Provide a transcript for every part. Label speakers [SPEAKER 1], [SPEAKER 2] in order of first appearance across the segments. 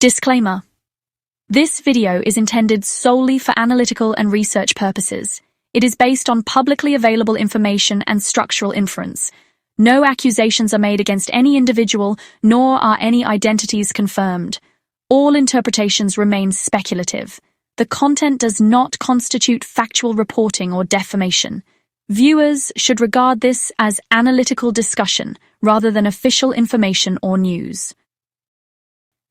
[SPEAKER 1] Disclaimer. This video is intended solely for analytical and research purposes. It is based on publicly available information and structural inference. No accusations are made against any individual, nor are any identities confirmed. All interpretations remain speculative. The content does not constitute factual reporting or defamation. Viewers should regard this as analytical discussion rather than official information or news.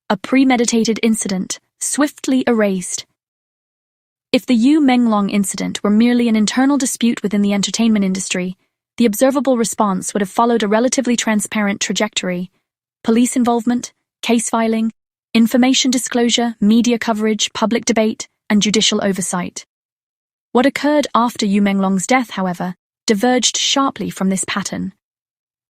[SPEAKER 1] A premeditated incident, swiftly erased. If the Yu Menglong incident were merely an internal dispute within the entertainment industry, the observable response would have followed a relatively transparent trajectory: police involvement, case filing, information disclosure, media coverage, public debate, and judicial oversight. What occurred after Yu Menglong's death, however, diverged sharply from this pattern.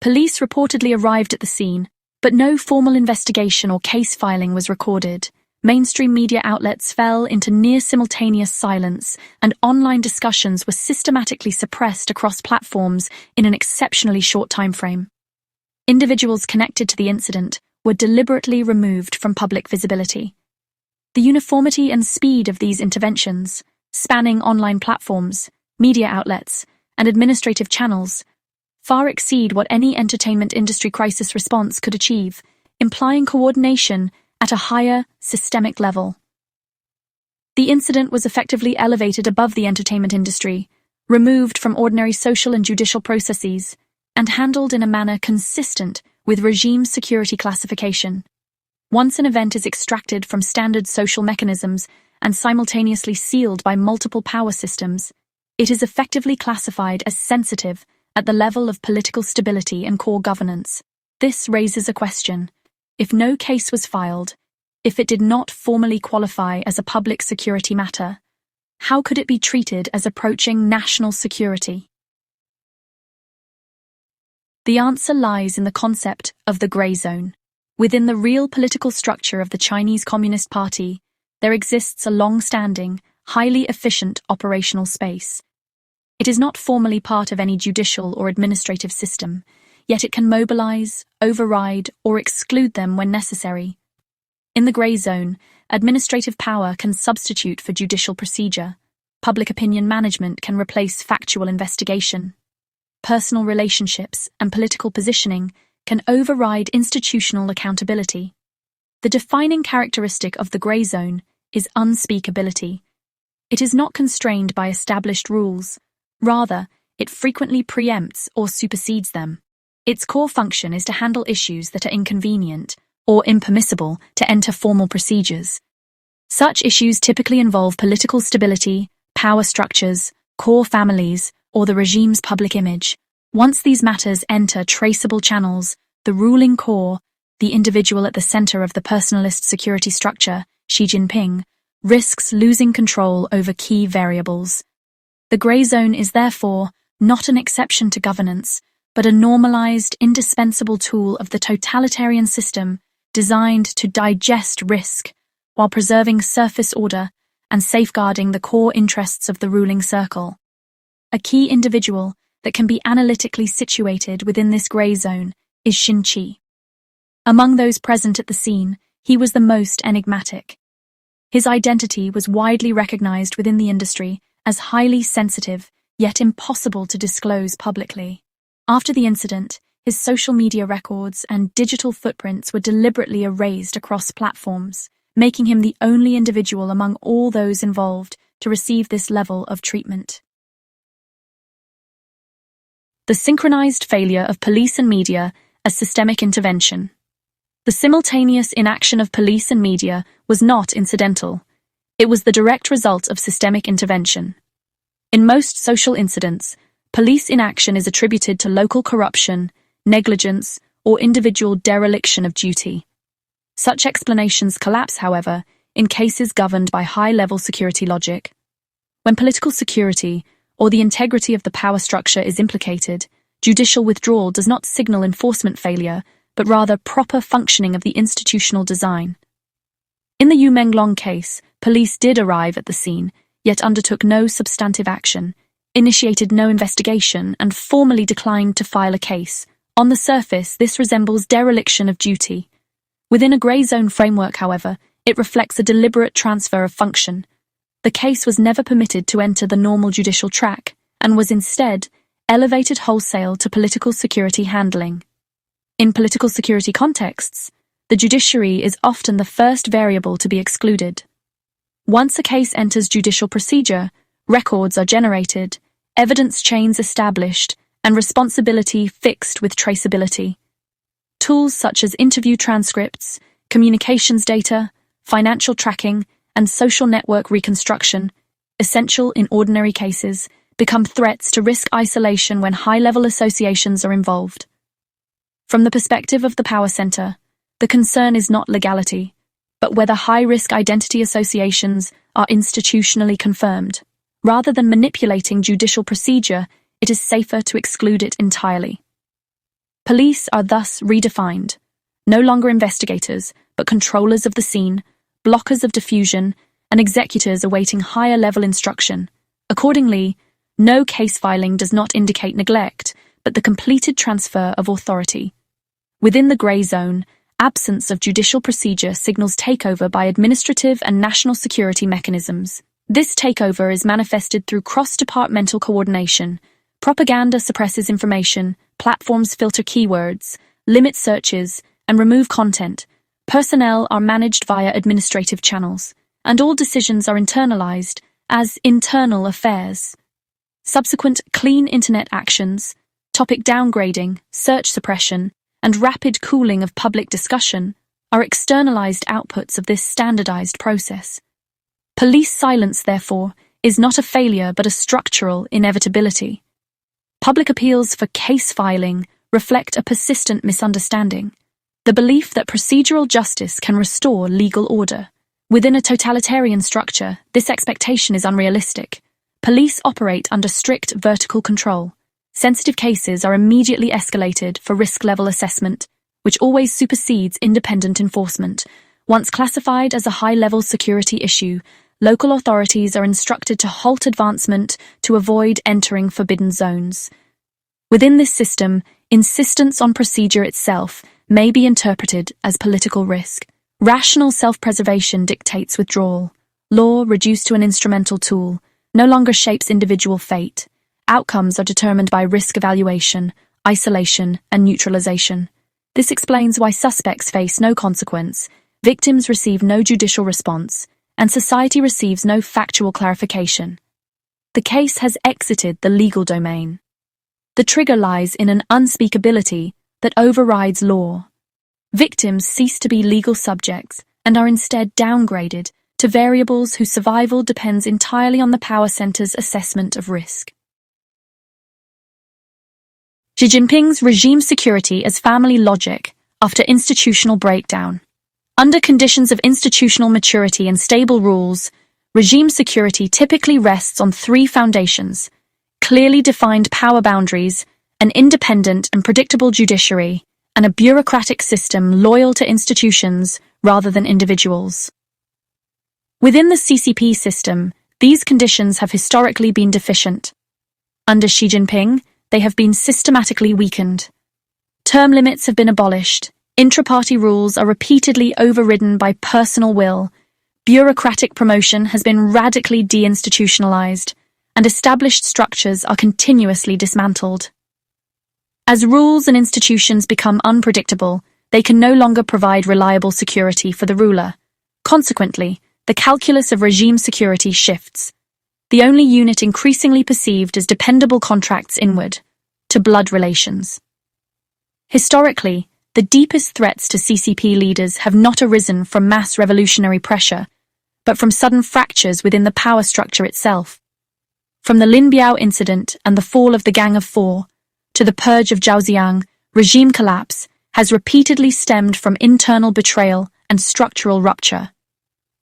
[SPEAKER 1] Police reportedly arrived at the scene, but no formal investigation or case filing was recorded. Mainstream media outlets fell into near-simultaneous silence, and online discussions were systematically suppressed across platforms in an exceptionally short time frame. Individuals connected to the incident were deliberately removed from public visibility. The uniformity and speed of these interventions, spanning online platforms, media outlets, and administrative channels, far exceed what any entertainment industry crisis response could achieve, implying coordination at a higher, systemic level. The incident was effectively elevated above the entertainment industry, removed from ordinary social and judicial processes, and handled in a manner consistent with regime security classification. Once an event is extracted from standard social mechanisms and simultaneously sealed by multiple power systems, it is effectively classified as sensitive at the level of political stability and core governance. This raises a question. If no case was filed, if it did not formally qualify as a public security matter, how could it be treated as approaching national security? The answer lies in the concept of the grey zone. Within the real political structure of the Chinese Communist Party, there exists a long-standing, highly efficient operational space. It is not formally part of any judicial or administrative system, yet it can mobilize, override, or exclude them when necessary. In the grey zone, administrative power can substitute for judicial procedure. Public opinion management can replace factual investigation. Personal relationships and political positioning can override institutional accountability. The defining characteristic of the grey zone is unspeakability. It is not constrained by established rules. Rather, it frequently preempts or supersedes them. Its core function is to handle issues that are inconvenient or impermissible to enter formal procedures. Such issues typically involve political stability, power structures, core families, or the regime's public image. Once these matters enter traceable channels, the ruling core, the individual at the center of the personalist security structure, Xi Jinping, risks losing control over key variables. The grey zone is therefore not an exception to governance, but a normalized, indispensable tool of the totalitarian system designed to digest risk while preserving surface order and safeguarding the core interests of the ruling circle. A key individual that can be analytically situated within this grey zone is Xi. Among those present at the scene, he was the most enigmatic. His identity was widely recognized within the industry as highly sensitive, yet impossible to disclose publicly. After the incident, his social media records and digital footprints were deliberately erased across platforms, making him the only individual among all those involved to receive this level of treatment. The synchronized failure of police and media as systemic intervention. The simultaneous inaction of police and media was not incidental. It was the direct result of systemic intervention. In most social incidents, police inaction is attributed to local corruption, negligence, or individual dereliction of duty. Such explanations collapse, however, in cases governed by high-level security logic. When political security or the integrity of the power structure is implicated, judicial withdrawal does not signal enforcement failure, but rather proper functioning of the institutional design. In the Yu Menglong case, police did arrive at the scene, yet undertook no substantive action, initiated no investigation, and formally declined to file a case. On the surface, this resembles dereliction of duty. Within a grey zone framework, however, It reflects a deliberate transfer of function. The case was never permitted to enter the normal judicial track and was instead elevated wholesale to political security handling. In political security contexts, the judiciary is often the first variable to be excluded. Once a case enters judicial procedure, records are generated, evidence chains established, and responsibility fixed with traceability. Tools such as interview transcripts, communications data, financial tracking, and social network reconstruction, essential in ordinary cases, become threats to risk isolation when high-level associations are involved. From the perspective of the power center, the concern is not legality, but whether high-risk identity associations are institutionally confirmed. Rather than manipulating judicial procedure, it is safer to exclude it entirely. Police are thus redefined, no longer investigators, but controllers of the scene, blockers of diffusion, and executors awaiting higher-level instruction. Accordingly, no case filing does not indicate neglect, but the completed transfer of authority. Within the grey zone, absence of judicial procedure signals takeover by administrative and national security mechanisms. This takeover is manifested through cross-departmental coordination. Propaganda suppresses information, platforms filter keywords, limit searches, and remove content. Personnel are managed via administrative channels, and all decisions are internalized as internal affairs. Subsequent clean internet actions, topic downgrading, search suppression, and rapid cooling of public discussion are externalized outputs of this standardized process. Police silence, therefore, is not a failure but a structural inevitability. Public appeals for case filing reflect a persistent misunderstanding, the belief that procedural justice can restore legal order. Within a totalitarian structure, this expectation is unrealistic. Police operate under strict vertical control. Sensitive cases are immediately escalated for risk-level assessment, which always supersedes independent enforcement. Once classified as a high-level security issue, local authorities are instructed to halt advancement to avoid entering forbidden zones. Within this system, insistence on procedure itself may be interpreted as political risk. Rational self-preservation dictates withdrawal. Law, reduced to an instrumental tool, no longer shapes individual fate. Outcomes are determined by risk evaluation, isolation, and neutralization. This explains why suspects face no consequence, victims receive no judicial response, and society receives no factual clarification. The case has exited the legal domain. The trigger lies in an unspeakability that overrides law. Victims cease to be legal subjects and are instead downgraded to variables whose survival depends entirely on the power center's assessment of risk. Xi Jinping's regime security as family logic after institutional breakdown. Under conditions of institutional maturity and stable rules, regime security typically rests on three foundations: clearly defined power boundaries, an independent and predictable judiciary, and a bureaucratic system loyal to institutions rather than individuals. Within the CCP system, these conditions have historically been deficient. Under Xi Jinping, they have been systematically weakened. Term limits have been abolished, intra-party rules are repeatedly overridden by personal will, bureaucratic promotion has been radically deinstitutionalized, and established structures are continuously dismantled. As rules and institutions become unpredictable, they can no longer provide reliable security for the ruler. Consequently, the calculus of regime security shifts. The only unit increasingly perceived as dependable contracts inward, to blood relations. Historically, the deepest threats to CCP leaders have not arisen from mass revolutionary pressure, but from sudden fractures within the power structure itself. From the Lin Biao incident and the fall of the Gang of Four, to the purge of Zhaoxiang, regime collapse has repeatedly stemmed from internal betrayal and structural rupture.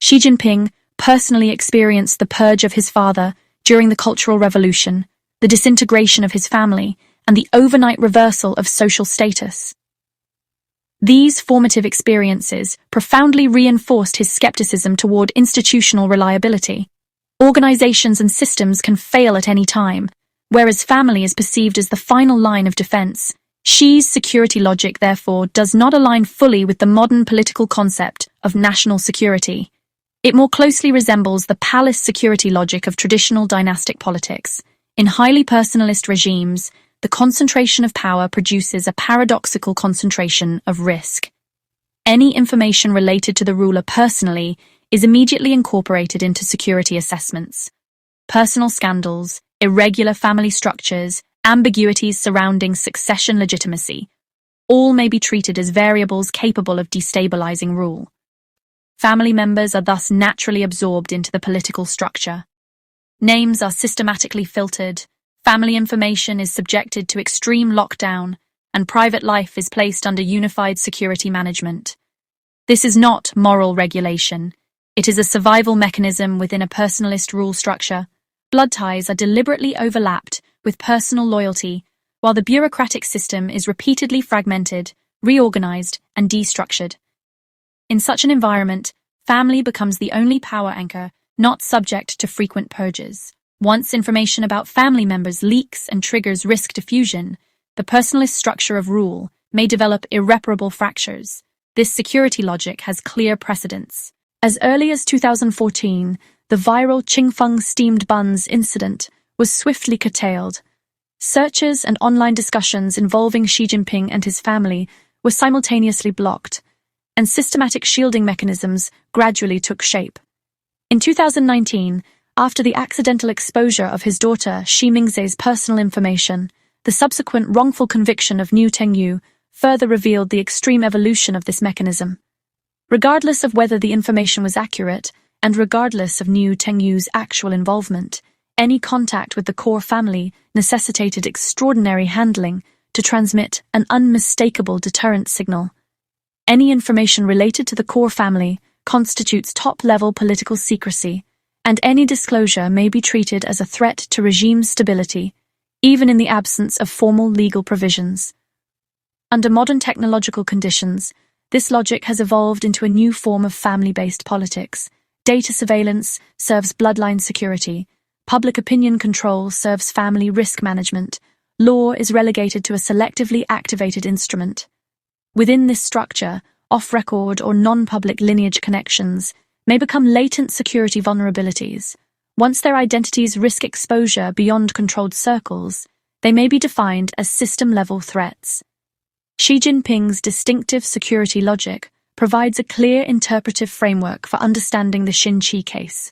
[SPEAKER 1] Xi Jinping personally experienced the purge of his father during the Cultural Revolution, the disintegration of his family, and the overnight reversal of social status. These formative experiences profoundly reinforced his skepticism toward institutional reliability. Organizations and systems can fail at any time, whereas family is perceived as the final line of defense. Xi's security logic, therefore, does not align fully with the modern political concept of national security. It more closely resembles the palace security logic of traditional dynastic politics. In highly personalist regimes, the concentration of power produces a paradoxical concentration of risk. Any information related to the ruler personally is immediately incorporated into security assessments. Personal scandals, irregular family structures, ambiguities surrounding succession legitimacy, all may be treated as variables capable of destabilizing rule. Family members are thus naturally absorbed into the political structure. Names are systematically filtered, family information is subjected to extreme lockdown, and private life is placed under unified security management. This is not moral regulation. It is a survival mechanism within a personalist rule structure. Blood ties are deliberately overlapped with personal loyalty, while the bureaucratic system is repeatedly fragmented, reorganized, and destructured. In such an environment, family becomes the only power anchor, not subject to frequent purges. Once information about family members leaks and triggers risk diffusion, the personalist structure of rule may develop irreparable fractures. This security logic has clear precedents. As early as 2014, the viral Qingfeng steamed buns incident was swiftly curtailed. Searches and online discussions involving Xi Jinping and his family were simultaneously blocked, and systematic shielding mechanisms gradually took shape. In 2019, after the accidental exposure of his daughter Xi Mingzhe's personal information, the subsequent wrongful conviction of Niu Tengyu further revealed the extreme evolution of this mechanism. Regardless of whether the information was accurate, and regardless of Niu Tengyu's actual involvement, any contact with the core family necessitated extraordinary handling to transmit an unmistakable deterrent signal. Any information related to the core family constitutes top-level political secrecy, and any disclosure may be treated as a threat to regime stability, even in the absence of formal legal provisions. Under modern technological conditions, this logic has evolved into a new form of family-based politics. Data surveillance serves bloodline security. Public opinion control serves family risk management. Law is relegated to a selectively activated instrument. Within this structure, off-record or non-public lineage connections may become latent security vulnerabilities. Once their identities risk exposure beyond controlled circles, they may be defined as system-level threats. Xi Jinping's distinctive security logic provides a clear interpretive framework for understanding the Xinqi case.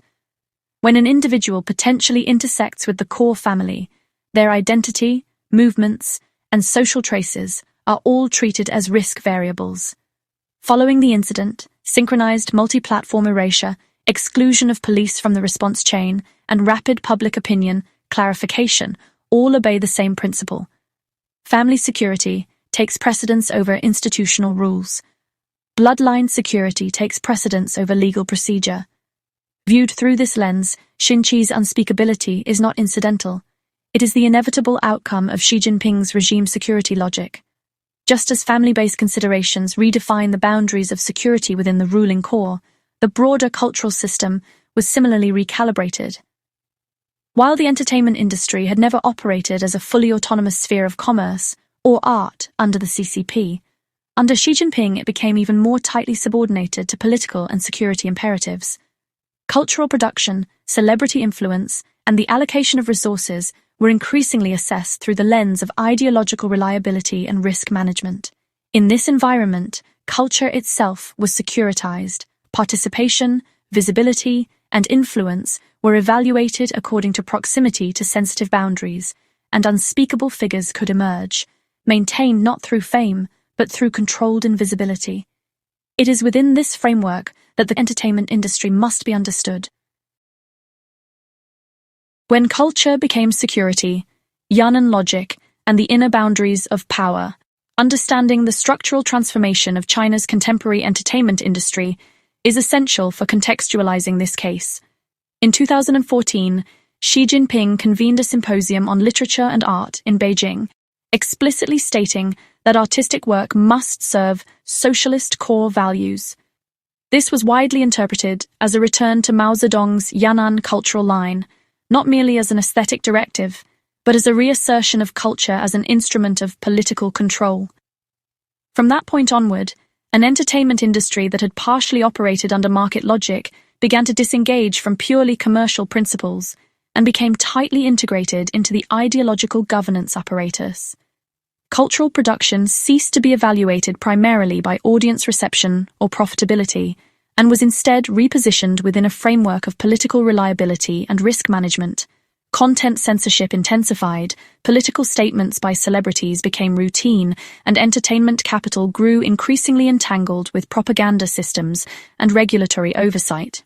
[SPEAKER 1] When an individual potentially intersects with the core family, their identity, movements, and social traces are all treated as risk variables. Following the incident, synchronized multi-platform erasure, exclusion of police from the response chain, and rapid public opinion clarification all obey the same principle. Family security takes precedence over institutional rules. Bloodline security takes precedence over legal procedure. Viewed through this lens, Xinqi's unspeakability is not incidental. It is the inevitable outcome of Xi Jinping's regime security logic. Just as family-based considerations redefine the boundaries of security within the ruling core, the broader cultural system was similarly recalibrated. While the entertainment industry had never operated as a fully autonomous sphere of commerce or art under the CCP, under Xi Jinping it became even more tightly subordinated to political and security imperatives. Cultural production, celebrity influence, and the allocation of resources were increasingly assessed through the lens of ideological reliability and risk management. In this environment, culture itself was securitized. Participation, visibility, and influence were evaluated according to proximity to sensitive boundaries, and unspeakable figures could emerge, maintained not through fame, but through controlled invisibility. It is within this framework that the entertainment industry must be understood. When culture became security, Yan'an logic, and the inner boundaries of power, understanding the structural transformation of China's contemporary entertainment industry is essential for contextualizing this case. In 2014, Xi Jinping convened a symposium on literature and art in Beijing, explicitly stating that artistic work must serve socialist core values. This was widely interpreted as a return to Mao Zedong's Yan'an cultural line, not merely as an aesthetic directive, but as a reassertion of culture as an instrument of political control. From that point onward, An entertainment industry that had partially operated under market logic began to disengage from purely commercial principles and became tightly integrated into the ideological governance apparatus. Cultural production ceased to be evaluated primarily by audience reception or profitability, and was instead repositioned within a framework of political reliability and risk management. Content censorship intensified, political statements by celebrities became routine, and entertainment capital grew increasingly entangled with propaganda systems and regulatory oversight.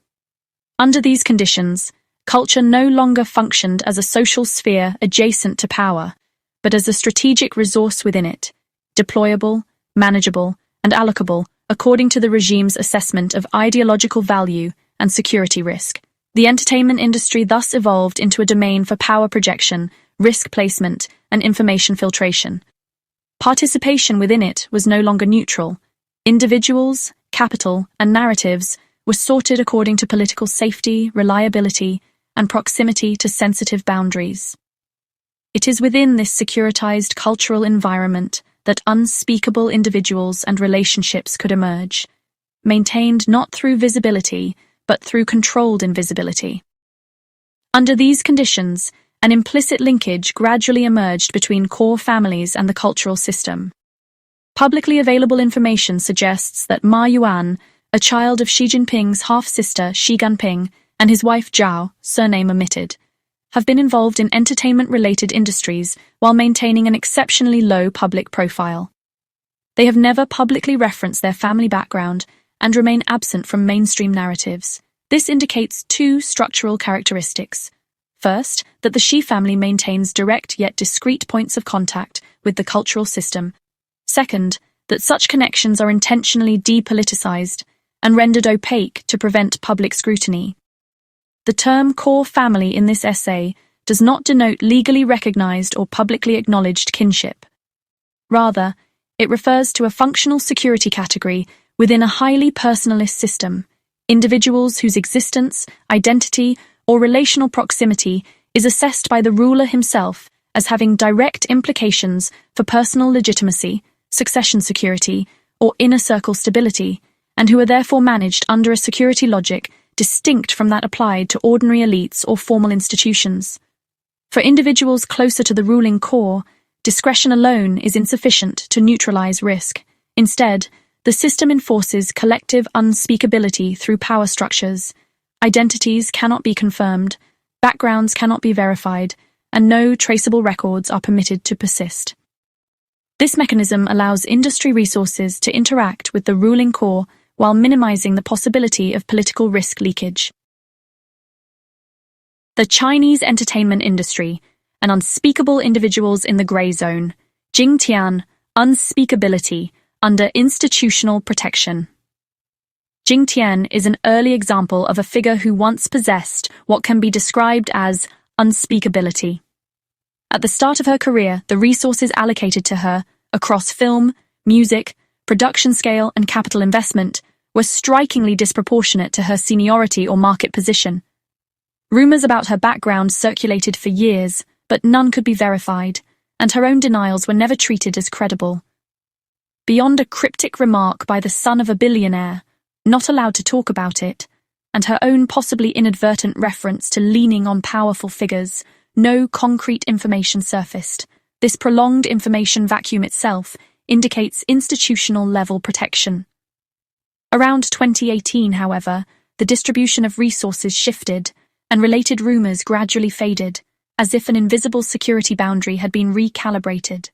[SPEAKER 1] Under these conditions, culture no longer functioned as a social sphere adjacent to power, but as a strategic resource within it, deployable, manageable, and allocable according to the regime's assessment of ideological value and security risk. The entertainment industry thus evolved into a domain for power projection, risk placement, and information filtration. Participation within it was no longer neutral. Individuals, capital, and narratives were sorted according to political safety, reliability, and proximity to sensitive boundaries. It is within this securitized cultural environment that unspeakable individuals and relationships could emerge, maintained not through visibility, but through controlled invisibility. Under these conditions, an implicit linkage gradually emerged between core families and the cultural system. Publicly available information suggests that Ma Yuan, a child of Xi Jinping's half-sister Xi Jinping, and his wife Zhao, surname omitted, have been involved in entertainment-related industries while maintaining an exceptionally low public profile. They have never publicly referenced their family background and remain absent from mainstream narratives. This indicates two structural characteristics. First, that the Xi family maintains direct yet discrete points of contact with the cultural system. Second, that such connections are intentionally depoliticized and rendered opaque to prevent public scrutiny. The term core family in this essay does not denote legally recognized or publicly acknowledged kinship. Rather, it refers to a functional security category within a highly personalist system, individuals whose existence, identity, or relational proximity is assessed by the ruler himself as having direct implications for personal legitimacy, succession security, or inner circle stability, and who are therefore managed under a security logic distinct from that applied to ordinary elites or formal institutions. For individuals closer to the ruling core, discretion alone is insufficient to neutralize risk. Instead, the system enforces collective unspeakability through power structures. Identities cannot be confirmed, backgrounds cannot be verified, and no traceable records are permitted to persist. This mechanism allows industry resources to interact with the ruling core while minimizing the possibility of political risk leakage. The Chinese entertainment industry, an unspeakable individuals in the gray zone, Jingtian, unspeakability, under institutional protection. Jingtian is an early example of a figure who once possessed what can be described as unspeakability. At the start of her career, the resources allocated to her, across film, music, production scale, and capital investment, were strikingly disproportionate to her seniority or market position. Rumors about her background circulated for years, but none could be verified, and her own denials were never treated as credible. Beyond a cryptic remark by the son of a billionaire, not allowed to talk about it, and her own possibly inadvertent reference to leaning on powerful figures, no concrete information surfaced. This prolonged information vacuum itself indicates institutional-level protection. Around 2018, however, the distribution of resources shifted, and related rumors gradually faded, as if an invisible security boundary had been recalibrated.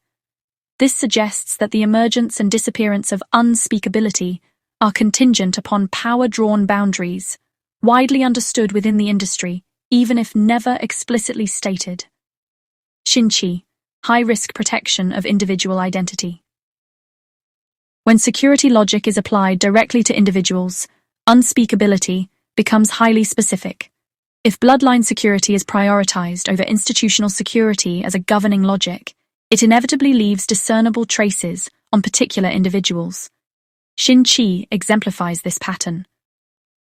[SPEAKER 1] This suggests that the emergence and disappearance of unspeakability are contingent upon power-drawn boundaries, widely understood within the industry, even if never explicitly stated. Xinqi, high-risk protection of individual identity. When security logic is applied directly to individuals, unspeakability becomes highly specific. If bloodline security is prioritized over institutional security as a governing logic, it inevitably leaves discernible traces on particular individuals. Xinqi exemplifies this pattern.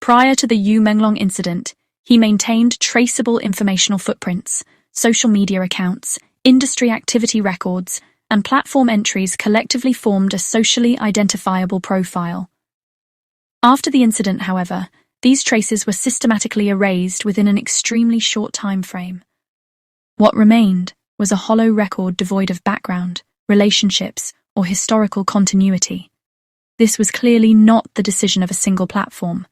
[SPEAKER 1] Prior to the Yu Menglong incident, he maintained traceable informational footprints, social media accounts, industry activity records, and platform entries collectively formed a socially identifiable profile. After the incident, however, these traces were systematically erased within an extremely short time frame. What remained was a hollow record devoid of background, relationships, or historical continuity. This was clearly not the decision of a single platform,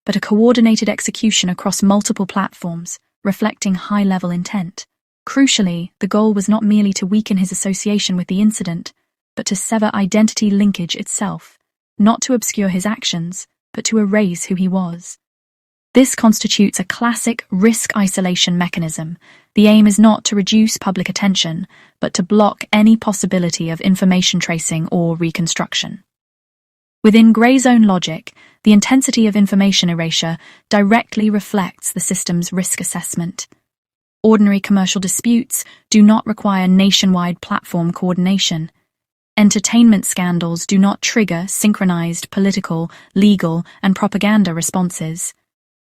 [SPEAKER 1] but a coordinated execution across multiple platforms, reflecting high-level intent. Crucially, the goal was not merely to weaken his association with the incident, but to sever identity linkage itself, not to obscure his actions, but to erase who he was. This constitutes a classic risk isolation mechanism. The aim is not to reduce public attention, but to block any possibility of information tracing or reconstruction. Within grey zone logic, the intensity of information erasure directly reflects the system's risk assessment. Ordinary commercial disputes do not require nationwide platform coordination. Entertainment scandals do not trigger synchronized political, legal, and propaganda responses.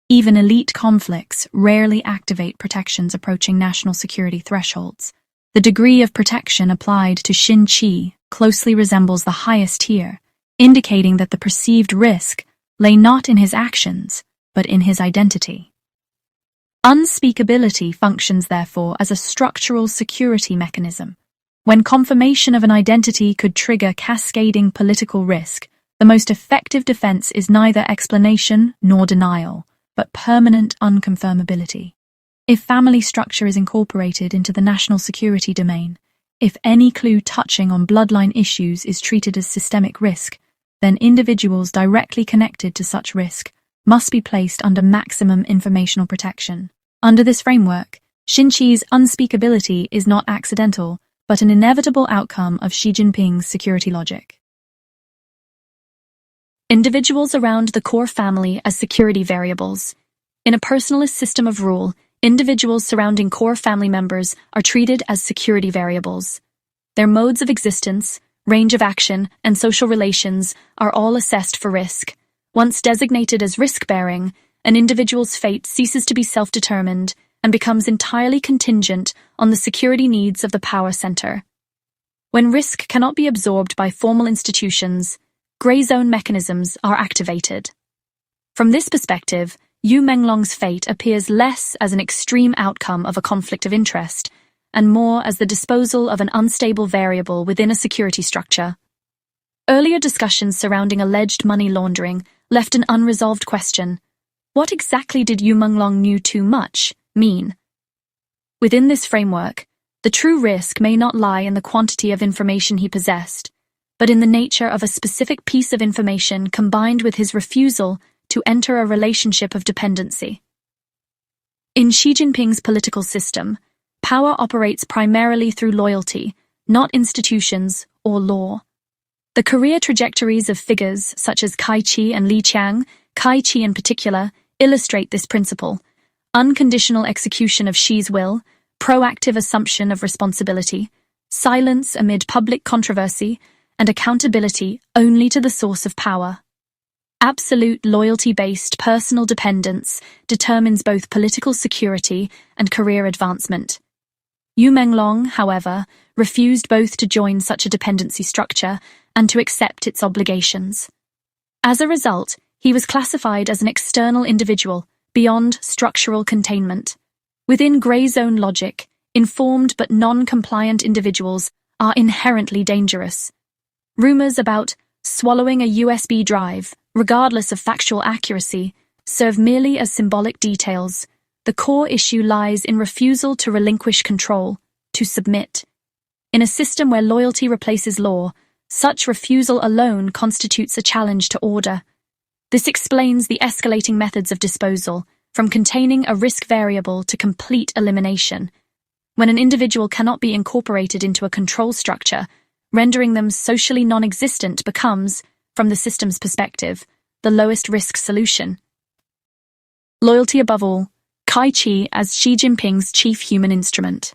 [SPEAKER 1] Even elite conflicts rarely activate protections approaching national security thresholds. The degree of protection applied to Xin Qi closely resembles the highest tier, indicating that the perceived risk lay not in his actions, but in his identity. Unspeakability functions, therefore, as a structural security mechanism. When confirmation of an identity could trigger cascading political risk, the most effective defense is neither explanation nor denial, but permanent unconfirmability. If family structure is incorporated into the national security domain, if any clue touching on bloodline issues is treated as systemic risk, then individuals directly connected to such risk must be placed under maximum informational protection. Under this framework, Xin Qi's unspeakability is not accidental, but an inevitable outcome of Xi Jinping's security logic. Individuals around the core family as security variables. In a personalist system of rule, individuals surrounding core family members are treated as security variables. Their modes of existence, range of action, and social relations are all assessed for risk. Once designated as risk-bearing, an individual's fate ceases to be self-determined and becomes entirely contingent on the security needs of the power center. When risk cannot be absorbed by formal institutions, grey zone mechanisms are activated. From this perspective, Yu Menglong's fate appears less as an extreme outcome of a conflict of interest and more as the disposal of an unstable variable within a security structure. Earlier discussions surrounding alleged money laundering left an unresolved question. What exactly did Yu Menglong knew too much mean? Within this framework, the true risk may not lie in the quantity of information he possessed, but in the nature of a specific piece of information combined with his refusal to enter a relationship of dependency. In Xi Jinping's political system, power operates primarily through loyalty, not institutions or law. The career trajectories of figures such as Kai Qi and Li Qiang, Kai Qi in particular, illustrate this principle: unconditional execution of Xi's will, proactive assumption of responsibility, silence amid public controversy, and accountability only to the source of power. Absolute loyalty-based personal dependence determines both political security and career advancement. Yu Menglong, however, refused both to join such a dependency structure and to accept its obligations. As a result, he was classified as an external individual, beyond structural containment. Within grey zone logic, informed but non-compliant individuals are inherently dangerous. Rumors about swallowing a USB drive, regardless of factual accuracy, serve merely as symbolic details. The core issue lies in refusal to relinquish control, to submit. In a system where loyalty replaces law, such refusal alone constitutes a challenge to order. This explains the escalating methods of disposal, from containing a risk variable to complete elimination. When an individual cannot be incorporated into a control structure, rendering them socially non-existent becomes, from the system's perspective, the lowest risk solution. Loyalty above all, Kai Qi as Xi Jinping's chief human instrument.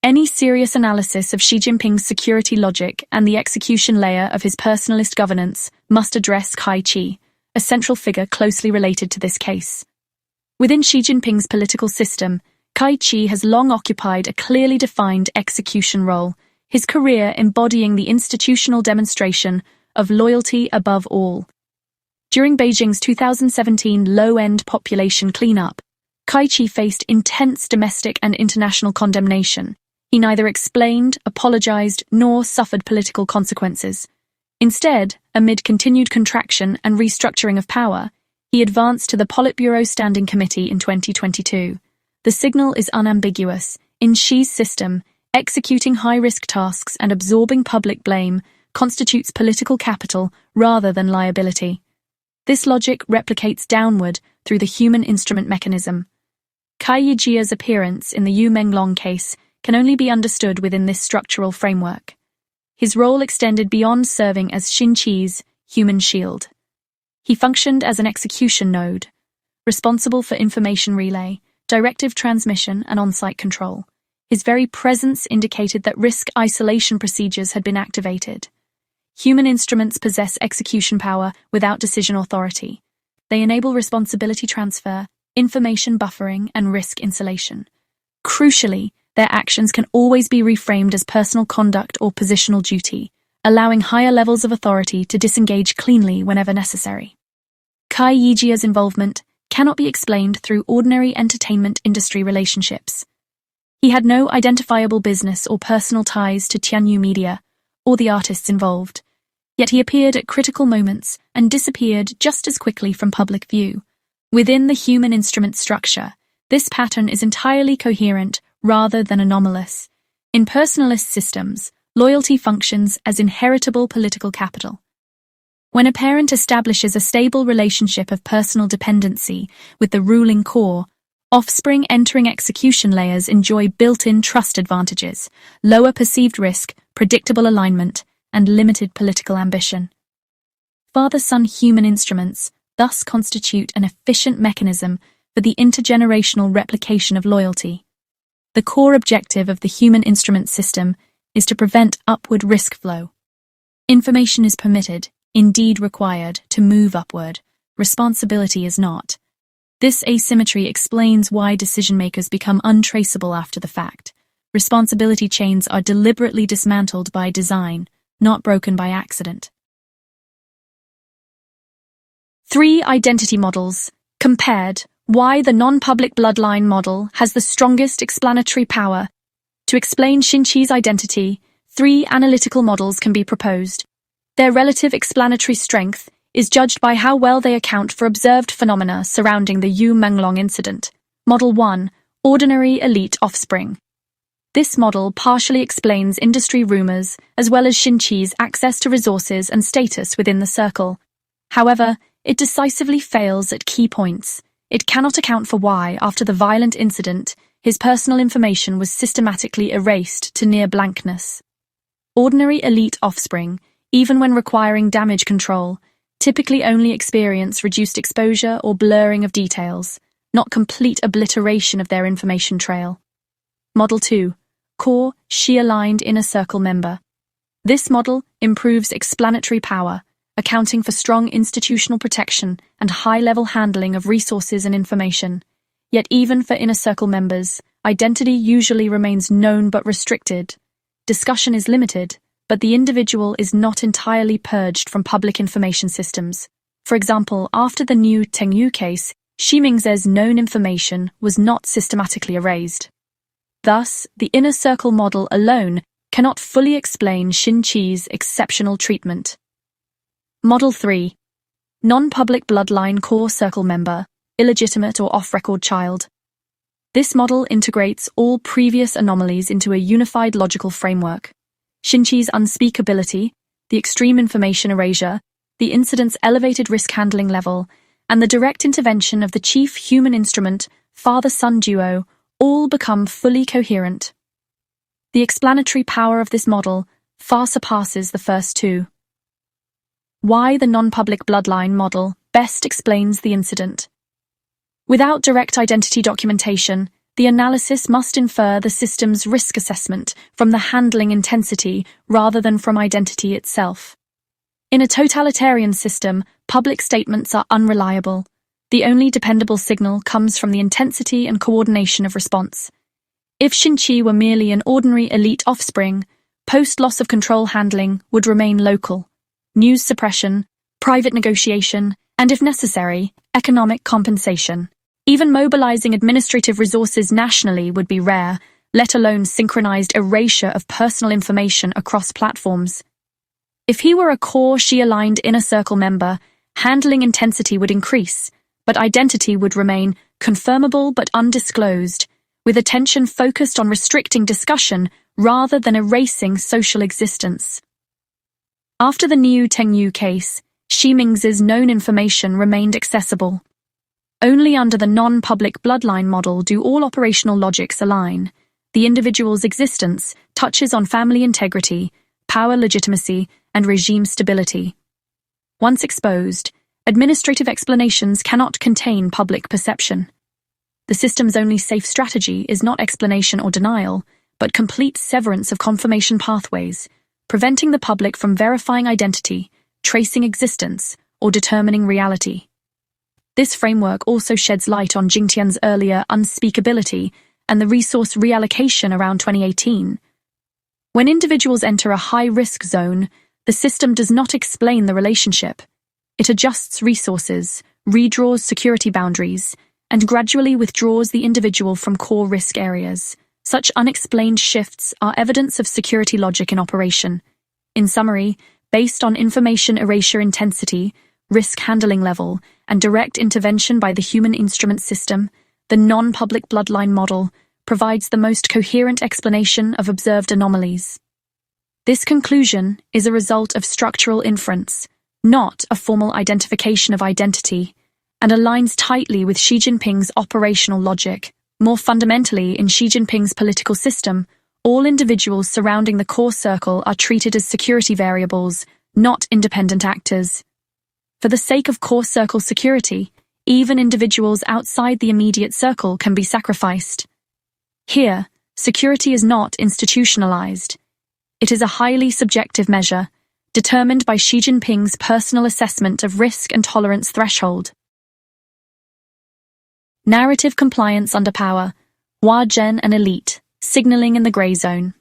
[SPEAKER 1] Any serious analysis of Xi Jinping's security logic and the execution layer of his personalist governance must address Kai Qi, a central figure closely related to this case. Within Xi Jinping's political system, Kai Qi has long occupied a clearly defined execution role. his career embodying the institutional demonstration of loyalty above all. During Beijing's 2017 low-end population cleanup, Kai-Chi faced intense domestic and international condemnation. He neither explained, apologized, nor suffered political consequences. Instead, amid continued contraction and restructuring of power, he advanced to the Politburo Standing Committee in 2022. The signal is unambiguous. In Xi's system, executing high-risk tasks and absorbing public blame constitutes political capital rather than liability. This logic replicates downward through the human instrument mechanism. Kai Yijia's appearance in the Yu Menglong case can only be understood within this structural framework. His role extended beyond serving as Xi human shield. He functioned as an execution node, responsible for information relay, directive transmission, and on-site control. His very presence indicated that risk isolation procedures had been activated. Human instruments possess execution power without decision authority. They enable responsibility transfer, information buffering, and risk insulation. Crucially, their actions can always be reframed as personal conduct or positional duty, allowing higher levels of authority to disengage cleanly whenever necessary. Kai Yijia's involvement cannot be explained through ordinary entertainment industry relationships. He had no identifiable business or personal ties to Tianyu Media or the artists involved, yet he appeared at critical moments and disappeared just as quickly from public view. Within the human instrument structure, this pattern is entirely coherent rather than anomalous. In personalist systems, loyalty functions as inheritable political capital. When a parent establishes a stable relationship of personal dependency with the ruling core, offspring entering execution layers enjoy built-in trust advantages, lower perceived risk, predictable alignment, and limited political ambition. Father-son human instruments thus constitute an efficient mechanism for the intergenerational replication of loyalty. The core objective of the human instrument system is to prevent upward risk flow. Information is permitted, indeed required, to move upward. Responsibility is not. This asymmetry explains why decision-makers become untraceable after the fact. Responsibility chains are deliberately dismantled by design, not broken by accident. 3 identity models. Compared. Why the non-public bloodline model has the strongest explanatory power. To explain Xi identity, 3 analytical models can be proposed. Their relative explanatory strength is judged by how well they account for observed phenomena surrounding the Yu Menglong incident. Model 1. Ordinary elite offspring. This model partially explains industry rumors as well as Xi access to resources and status within the circle. However, it decisively fails at key points. It cannot account for why, after the violent incident, his personal information was systematically erased to near blankness. Ordinary elite offspring, even when requiring damage control, typically only experience reduced exposure or blurring of details, not complete obliteration of their information trail. Model 2. Core, Xi-aligned inner circle member. This model improves explanatory power, accounting for strong institutional protection and high-level handling of resources and information. Yet even for inner circle members, identity usually remains known but restricted. Discussion is limited, but the individual is not entirely purged from public information systems. For example, after the new Tengyu case, Xi Mingzhe's known information was not systematically erased. Thus, the inner circle model alone cannot fully explain Xi exceptional treatment. Model 3. Non-public bloodline core circle member, illegitimate or off-record child. This model integrates all previous anomalies into a unified logical framework. Xinqi's unspeakability, the extreme information erasure, the incident's elevated risk handling level, and the direct intervention of the chief human instrument, father-son duo, all become fully coherent. The explanatory power of this model far surpasses the first 2. Why the non-public bloodline model best explains the incident. Without direct identity documentation, the analysis must infer the system's risk assessment from the handling intensity rather than from identity itself. In a totalitarian system, public statements are unreliable. The only dependable signal comes from the intensity and coordination of response. If Xi were merely an ordinary elite offspring, Post-loss of control handling would remain local. News suppression, private negotiation, and if necessary, economic compensation. Even mobilizing administrative resources nationally would be rare, let alone synchronized erasure of personal information across platforms. If he were a core Xi-aligned inner circle member, handling intensity would increase, but identity would remain confirmable but undisclosed, with attention focused on restricting discussion rather than erasing social existence. After the Niu Tengyu case, Xi Ming's known information remained accessible. Only under the non-public bloodline model do all operational logics align. The individual's existence touches on family integrity, power legitimacy, and regime stability. Once exposed, administrative explanations cannot contain public perception. The system's only safe strategy is not explanation or denial, but complete severance of confirmation pathways, preventing the public from verifying identity, tracing existence, or determining reality. This framework also sheds light on Jingtian's earlier unspeakability and the resource reallocation around 2018. When individuals enter a high-risk zone, the system does not explain the relationship. It adjusts resources, redraws security boundaries, and gradually withdraws the individual from core risk areas. Such unexplained shifts are evidence of security logic in operation. In summary, based on information erasure intensity, risk handling level, and direct intervention by the human instrument system, the non-public bloodline model provides the most coherent explanation of observed anomalies. This conclusion is a result of structural inference, not a formal identification of identity, and aligns tightly with Xi Jinping's operational logic. More fundamentally, in Xi Jinping's political system, all individuals surrounding the core circle are treated as security variables, not independent actors. For the sake of core circle security, even individuals outside the immediate circle can be sacrificed. Here, security is not institutionalized. It is a highly subjective measure, determined by Xi Jinping's personal assessment of risk and tolerance threshold. Narrative compliance under power, Hua-Zhen an elite, signaling in the grey zone.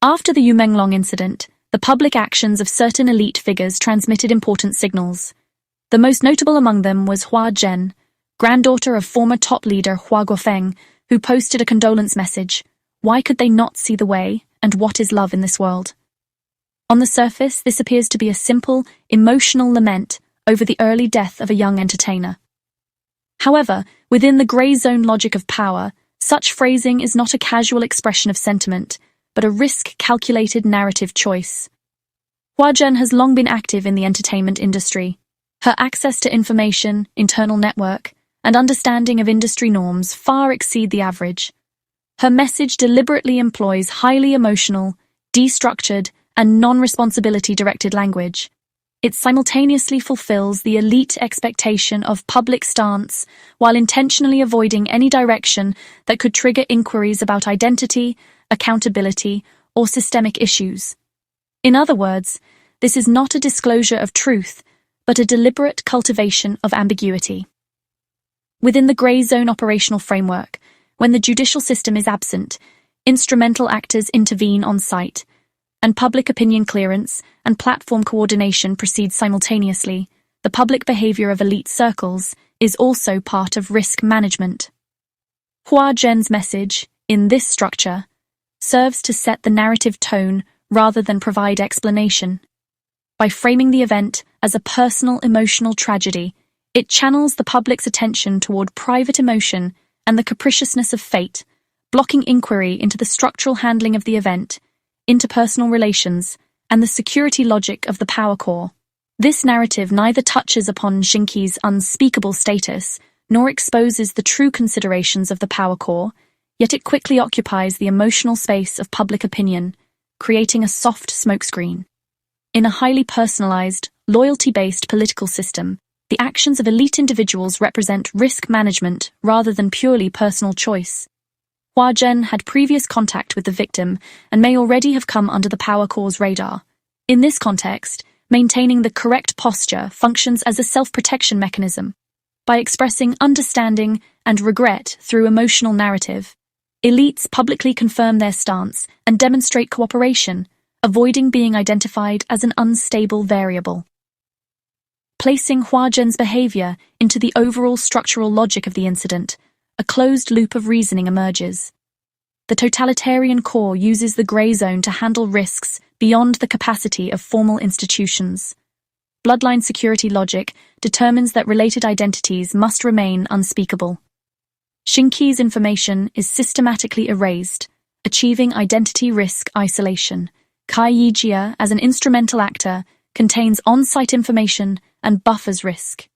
[SPEAKER 1] After the Yu Menglong incident, the public actions of certain elite figures transmitted important signals. The most notable among them was Hua-Zhen, granddaughter of former top leader Hua Guofeng, who posted a condolence message. Why could they not see the way, and what is love in this world? On the surface, this appears to be a simple, emotional lament over the early death of a young entertainer. However, within the grey zone logic of power, such phrasing is not a casual expression of sentiment, but a risk-calculated narrative choice. Hua-Zhen has long been active in the entertainment industry. Her access to information, internal network, and understanding of industry norms far exceed the average. Her message deliberately employs highly emotional, destructured, and non-responsibility-directed language. It simultaneously fulfills the elite expectation of public stance while intentionally avoiding any direction that could trigger inquiries about identity, accountability, or systemic issues. In other words, this is not a disclosure of truth, but a deliberate cultivation of ambiguity. Within the grey zone operational framework, when the judicial system is absent, instrumental actors intervene on site, and public opinion clearance and platform coordination proceed simultaneously. The public behavior of elite circles is also part of risk management. Hua-Zhen's message, in this structure, serves to set the narrative tone rather than provide explanation. By framing the event as a personal emotional tragedy, it channels the public's attention toward private emotion and the capriciousness of fate, blocking inquiry into the structural handling of the event, interpersonal relations, and the security logic of the power core. This narrative neither touches upon Xinqi's unspeakable status nor exposes the true considerations of the power core, yet it quickly occupies the emotional space of public opinion, creating a soft smokescreen. In a highly personalized, loyalty-based political system, the actions of elite individuals represent risk management rather than purely personal choice. Hua-Zhen had previous contact with the victim and may already have come under the power core's radar. In this context, maintaining the correct posture functions as a self-protection mechanism. By expressing understanding and regret through emotional narrative, elites publicly confirm their stance and demonstrate cooperation, avoiding being identified as an unstable variable. Placing Hua Zhen's behavior into the overall structural logic of the incident, a closed loop of reasoning emerges. The totalitarian core uses the gray zone to handle risks beyond the capacity of formal institutions. Bloodline security logic determines that related identities must remain unspeakable. Xinqi's information is systematically erased, achieving identity risk isolation. Kai Yijia, as an instrumental actor, contains on-site information and buffers risk.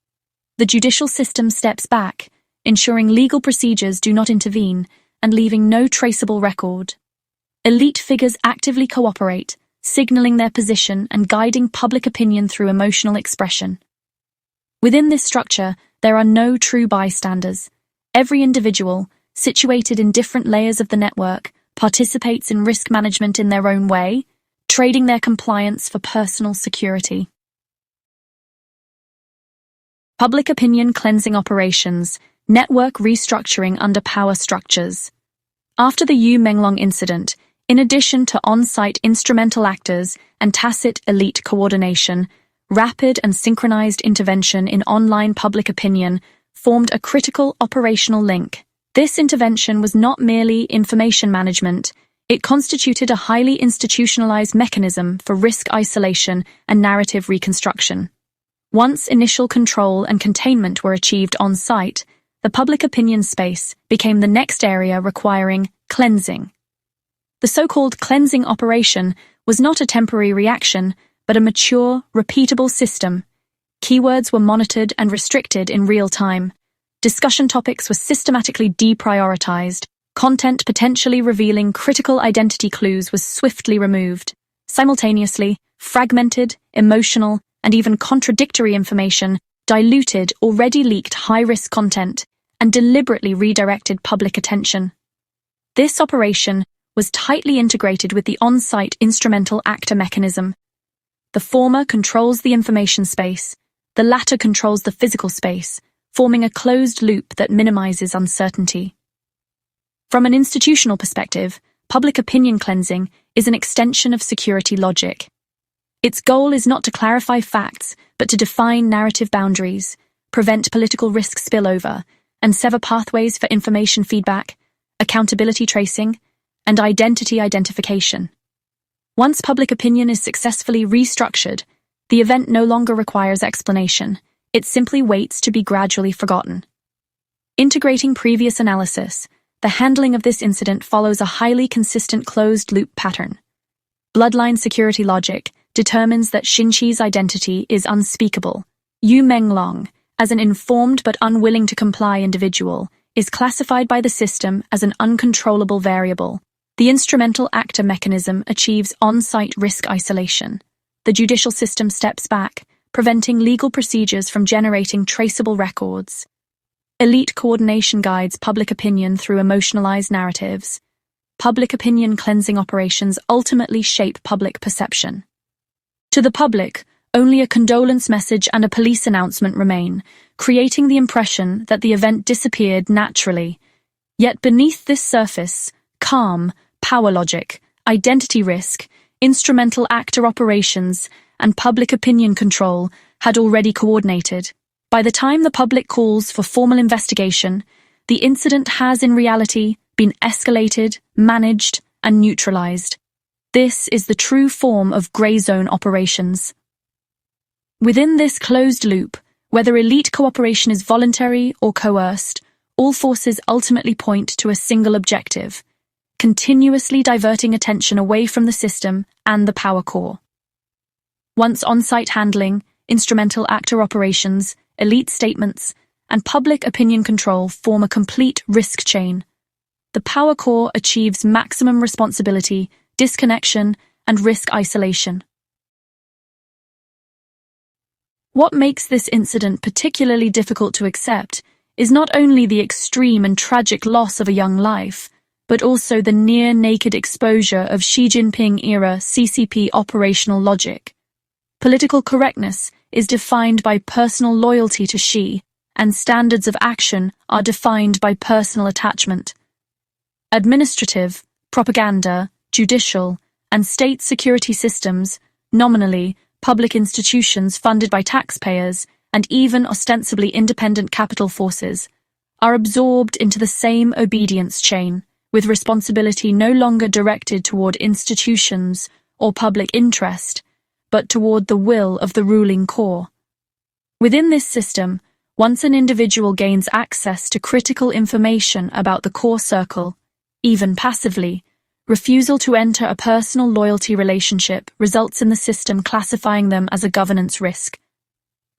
[SPEAKER 1] The judicial system steps back, ensuring legal procedures do not intervene and leaving no traceable record. Elite figures actively cooperate, signaling their position and guiding public opinion through emotional expression. Within this structure, there are no true bystanders. Every individual, situated in different layers of the network, participates in risk management in their own way, trading their compliance for personal security. Public opinion cleansing operations, network restructuring under power structures. After the Yu Menglong incident, in addition to on-site instrumental actors and tacit elite coordination, rapid and synchronized intervention in online public opinion formed a critical operational link. This intervention was not merely information management, it constituted a highly institutionalized mechanism for risk isolation and narrative reconstruction. Once initial control and containment were achieved on-site, the public opinion space became the next area requiring cleansing. The so-called cleansing operation was not a temporary reaction, but a mature, repeatable system. Keywords were monitored and restricted in real time. Discussion topics were systematically deprioritized. Content potentially revealing critical identity clues was swiftly removed. Simultaneously, fragmented, emotional, and even contradictory information diluted already leaked high-risk content and deliberately redirected public attention. This operation was tightly integrated with the on-site instrumental actor mechanism. The former controls the information space, the latter controls the physical space, forming a closed loop that minimizes uncertainty. From an institutional perspective, public opinion cleansing is an extension of security logic. Its goal is not to clarify facts, but to define narrative boundaries, prevent political risk spillover, and sever pathways for information feedback, accountability tracing, and identity identification. Once public opinion is successfully restructured, the event no longer requires explanation. It simply waits to be gradually forgotten. Integrating previous analysis, the handling of this incident follows a highly consistent closed-loop pattern. Bloodline security logic determines that Xinqi's identity is unspeakable. Yu Menglong, as an informed but unwilling to comply individual, is classified by the system as an uncontrollable variable. The instrumental actor mechanism achieves on-site risk isolation. The judicial system steps back, preventing legal procedures from generating traceable records. Elite coordination guides public opinion through emotionalized narratives. Public opinion cleansing operations ultimately shape public perception. To the public, only a condolence message and a police announcement remain, creating the impression that the event disappeared naturally. Yet beneath this surface, calm, power logic, identity risk, instrumental actor operations, and public opinion control had already coordinated. By the time the public calls for formal investigation, the incident has in reality been escalated, managed, and neutralized. This is the true form of gray zone operations. Within this closed loop, whether elite cooperation is voluntary or coerced, all forces ultimately point to a single objective: continuously diverting attention away from the system and the power core. Once on-site handling, instrumental actor operations, elite statements, and public opinion control form a complete risk chain. The power core achieves maximum responsibility, disconnection, and risk isolation. What makes this incident particularly difficult to accept is not only the extreme and tragic loss of a young life, but also the near-naked exposure of Xi Jinping-era CCP operational logic. Political correctness is defined by personal loyalty to Xi, and standards of action are defined by personal attachment. Administrative, propaganda, judicial, and state security systems, nominally public institutions funded by taxpayers, and even ostensibly independent capital forces, are absorbed into the same obedience chain, with responsibility no longer directed toward institutions or public interest, but toward the will of the ruling core. Within this system, once an individual gains access to critical information about the core circle, even passively, refusal to enter a personal loyalty relationship results in the system classifying them as a governance risk.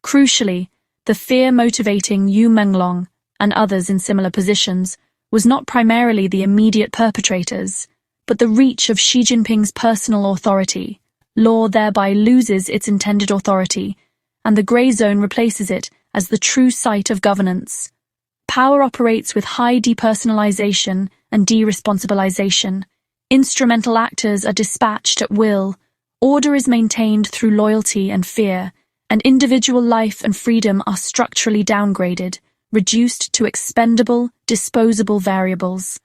[SPEAKER 1] Crucially, the fear motivating Yu Menglong and others in similar positions was not primarily the immediate perpetrators, but the reach of Xi Jinping's personal authority. Law thereby loses its intended authority, and the grey zone replaces it as the true site of governance. Power operates with high depersonalization and deresponsibilization. Instrumental actors are dispatched at will, order is maintained through loyalty and fear, and individual life and freedom are structurally downgraded, reduced to expendable, disposable variables.